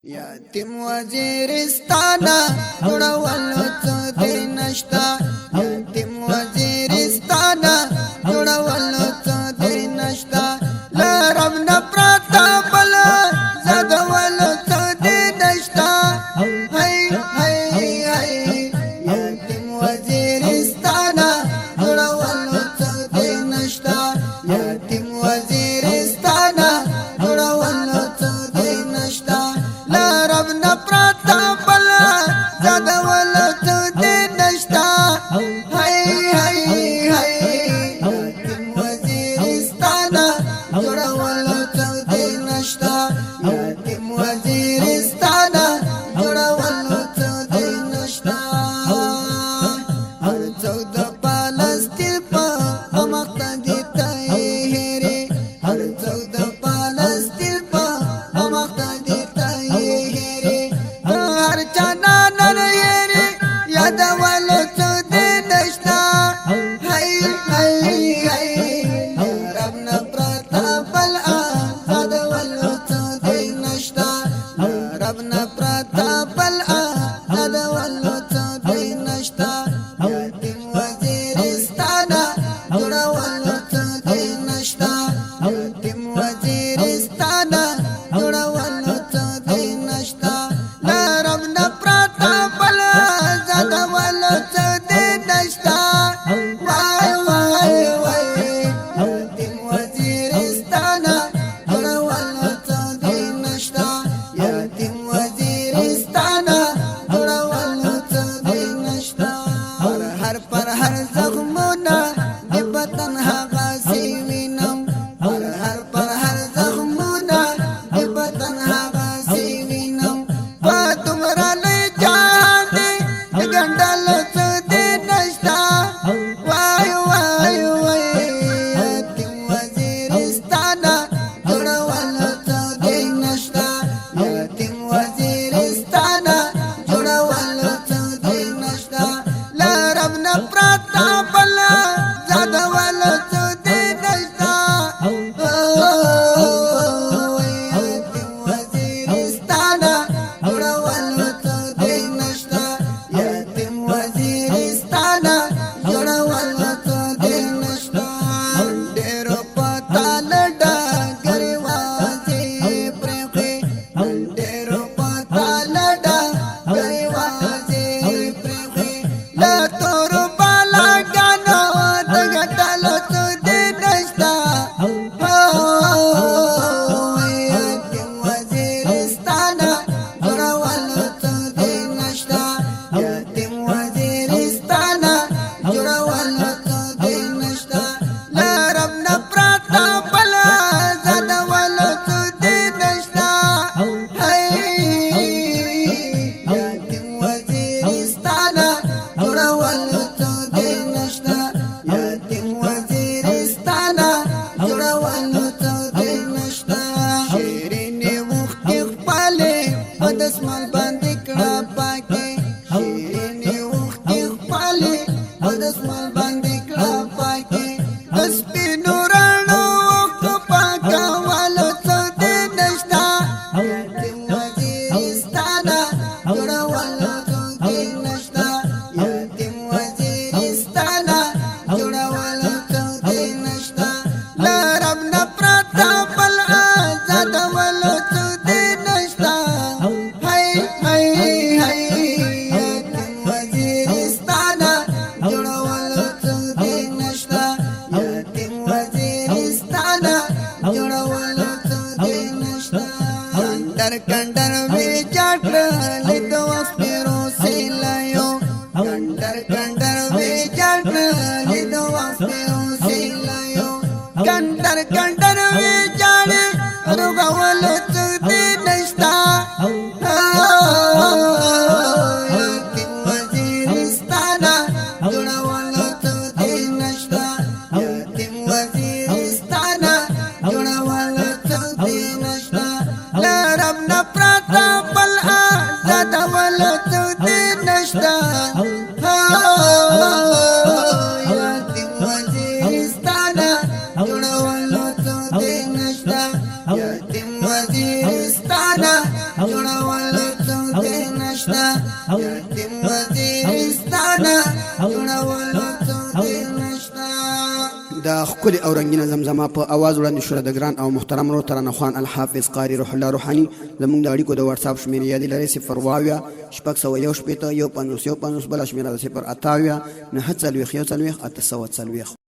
یتیم وزیرستانا جوړولو څه دې نشتا یتیم وزیرستانا جوړولو څه دې نشتا له رب نه پرته بل زګولو څه دې نشتا هی هی هی یتیم وزیرستانا جوړولو څه دې نشتا یتیم وزیرستانا جوړولو څه دې نشتا رب نه پراته بل زګولو څه دې نشتا هی هی هی یتیم وزیرستانا جوړولو څه دې نشتا یتیم وزیرستانا جوړولو څه دې نشتا هر څوک د فلسطین په مخته دي ته هېرې هر څوک د فلسطین په مخته دي یادولو څه دې نشتا هی هی هی رب نه پرته بل یادولو څه دې نشتا رب نه پرته بل یادولو څه دې نشتا یتیم وزیرستانا جوړولو څه دې نشتا یتیم وزیرستانا جوړولو څه دې نشتا رب نه پرته بل زګولو څه دې نشتا وای وای وای یتیم وزیرستانا جوړولو څه دې نشتا یتیم وزیرستانا جوړولو څه دې نشتا پر هر زخمونه د وطن هغه سی وینم پر هر زخمونه د وطن هغه سی وینم تمرا لې جان دې ګندلو څه دې نشتا وای وای وای یتیم وزیرستانا جوړولو څه دې نشتا یتیم وزیرستانا جوړولو څه دې نشتا له رب نه پرته بل زګولو څه دې نشتا یتیم وزیرستانا جوړولو څه دې نشتا یتیم وزیرستانا جوړولو څه دې نشتا ډېرو پتا لډا ګریوازې پرېخې ډېرو پتا لډا ګریوازې پرېخې له تورو بالاګانو د ګټلو څه دې نشتا یتیم وزیرستانا جوړولو څه دې نشتا یتیم وزیرستانا جوړولو څه دې نشتا له رب نه پرته بل زګولو څه دې نشتا هی یتیم وزیرستانا جوړولو څه دې نشتا یتیم وزیرستانا جوړولو څه دې نشتا شیرینې اوښکې خپلې په دسمال باندې کړه پاکې شیرینې اوښکې خپلې په دسمال باندې کړه پاکې د سپینو رڼو اوښکو پاکولو څه دې نشتا یتیم وزیرستانا جوړولو څه دې نشتا یتیم وزیرستانا جوړولو څه دې نشتا له رب نه پرته بل زګولو څه دې نشتا هی هی هی یتیم وزیرستانا جوړولو څه دې نشتا یتیم وزیرستانا جوړولو څه دې نشتا کندر کندر ویچاټ لیدو سپیرو سیلایو کندر کندر ویچاټ لیدو سپیرو سیلایو کندر کندر ویچاټ رغولو څه دې نشتا یتیم وزیرستانا جوړولو څه دې نشتا یتیم وزیرستانا جوړولو څه دې نشتا له رب نه پرته بل زګولو څه دې نشتا یتیم وزیرستانا جوړولو څه دې نشتا یتیم وزیرستانا جوړولو څه دې نشتا له رب نه پرته بل زګولو څه دې نشتا یتیم وزیرستانا جوړولو نشتا یتیم وزیرستانا جوړولو څوک نشتا. دا ښکلې او رنګینه زمزمه په اواز وړاندې شوه د ګران او محترم ورور ترانه خوان الحافظ قاري روح الله روحاني. زموږ د اړیکو د واتساپ شمېرې یادې لرئ 0 601 شپېته 150 150 بله شمېره ده 0 88 940 140 840.